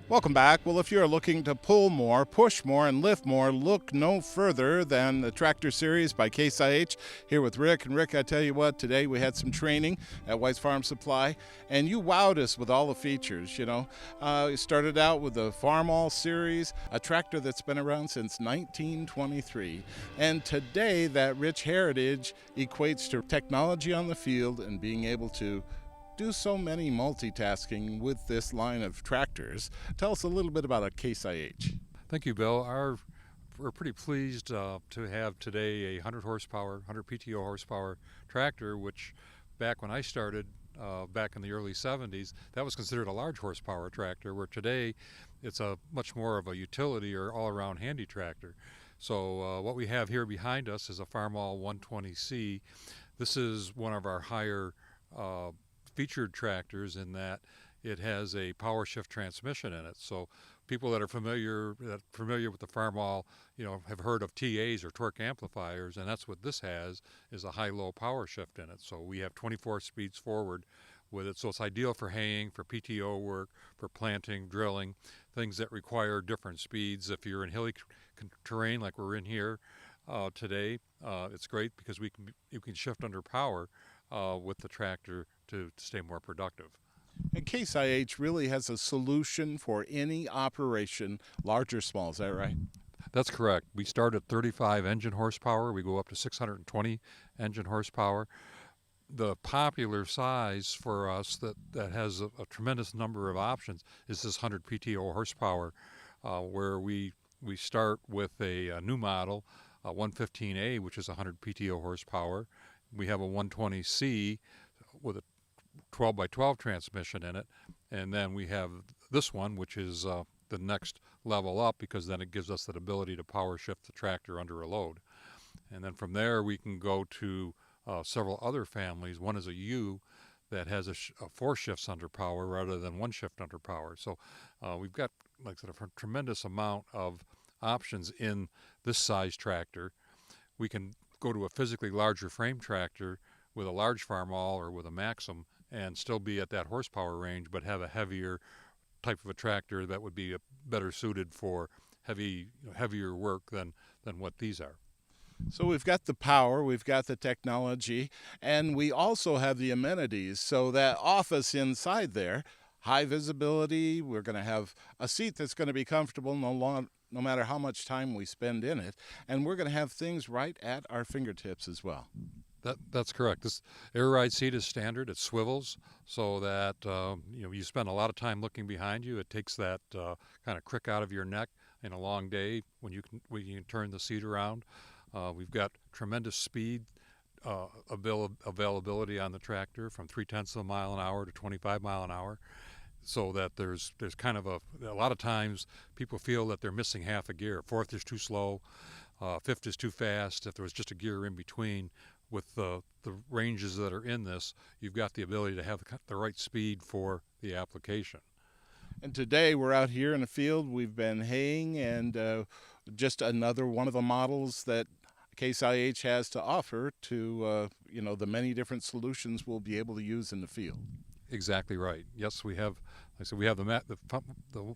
Welcome back. Well, if you're looking to pull more, push more, and lift more, look no further than the Tractor Series by Case IH. Here with Rick. And Rick, I tell you what, today we had some training at White's Farm Supply, and you wowed us with all the features. You started out with the Farm All Series, a tractor that's been around since 1923. And today, that rich heritage equates to technology on the field and being able to do so many multitasking with this line of tractors. Tell us a little bit about a Case IH. Thank you, Bill. We're pretty pleased to have today a 100 horsepower, 100 PTO horsepower tractor, which back when I started back in the early 70s, that was considered a large horsepower tractor, where today it's a much more of a utility or all-around handy tractor. So what we have here behind us is a Farmall 120C. This is one of our higher featured tractors in that it has a power shift transmission in it. So people that are familiar with the Farmall, have heard of TAs or torque amplifiers, and that's what this has, is a high-low power shift in it. So we have 24 speeds forward with it. So it's ideal for haying, for PTO work, for planting, drilling, things that require different speeds. If you're in hilly terrain like we're in here today, it's great because you can shift under power with the tractor to stay more productive. And Case IH really has a solution for any operation, large or small, is that right? That's correct. We start at 35 engine horsepower. We go up to 620 engine horsepower. The popular size for us that has a tremendous number of options is this 100 PTO horsepower, where we start with a new model, 115A, which is 100 PTO horsepower. We have a 120C with a 12 by 12 transmission in it, and then we have this one, which is the next level up, because then it gives us that ability to power shift the tractor under a load. And then from there we can go to several other families. One is a U that has a 4 shifts under power rather than 1 shift under power. So we've got, like I said, a tremendous amount of options in this size tractor. We can go to a physically larger frame tractor with a large Farmall or with a Maxim and still be at that horsepower range, but have a heavier type of a tractor that would be better suited for heavier work than what these are. So we've got the power, we've got the technology, and we also have the amenities. So that office inside there, high visibility, we're going to have a seat that's going to be comfortable no matter how much time we spend in it, and we're going to have things right at our fingertips as well. That's correct. This air ride seat is standard. It swivels so that you spend a lot of time looking behind you. It takes that kind of crick out of your neck in a long day when you can turn the seat around. We've got tremendous speed availability on the tractor, from 0.3 miles an hour to 25 miles an hour. So that there's kind of a lot of times people feel that they're missing half a gear. Fourth is too slow, fifth is too fast. If there was just a gear in between, with the ranges that are in this, you've got the ability to have the right speed for the application. And today we're out here in the field. We've been haying, and just another one of the models that Case IH has to offer to the many different solutions we'll be able to use in the field. Exactly right. Yes, we have. Like I said, we have the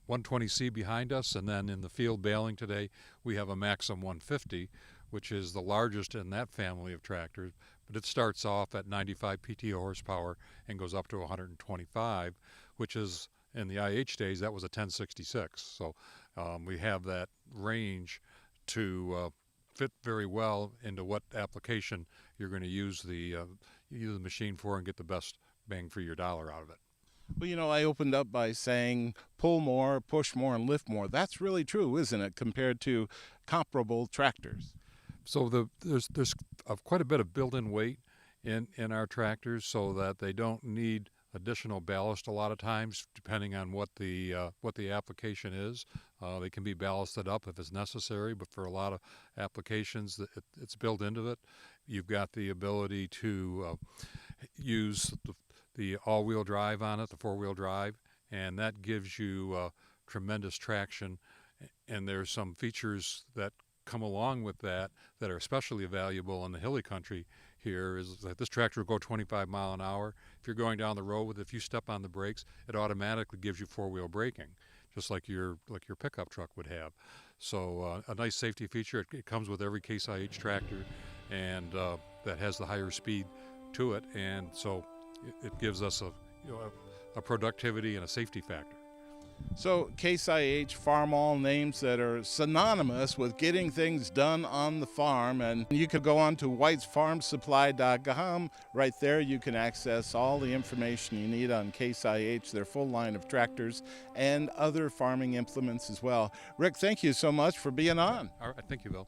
120C behind us, and then in the field baling today, we have a Maxim 150, which is the largest in that family of tractors. But it starts off at 95 PTO horsepower and goes up to 125, which is, in the IH days, that was a 1066. So we have that range to fit very well into what application you're going to use the machine for and get the best bang for your dollar out of it. Well, I opened up by saying pull more, push more, and lift more. That's really true, isn't it, compared to comparable tractors? So there's quite a bit of built-in weight in our tractors, so that they don't need additional ballast a lot of times, depending on what the application is. They can be ballasted up if it's necessary, but for a lot of applications, it's built into it. You've got the ability to use the all-wheel drive on it, the four-wheel drive, and that gives you tremendous traction. And there's some features that come along with that are especially valuable in the hilly country here, is that this tractor will go 25 miles an hour. If you're going down the road if you step on the brakes, it automatically gives you four-wheel braking. just like your pickup truck would have. So a nice safety feature. It comes with every Case IH tractor, and that has the higher speed to it, and so it gives us a productivity and a safety factor. So Case IH, farm all names that are synonymous with getting things done on the farm. And you could go on to whitesfarmsupply.com. Right there you can access all the information you need on Case IH, their full line of tractors and other farming implements as well. Rick, thank you so much for being on. All right, thank you, Bill.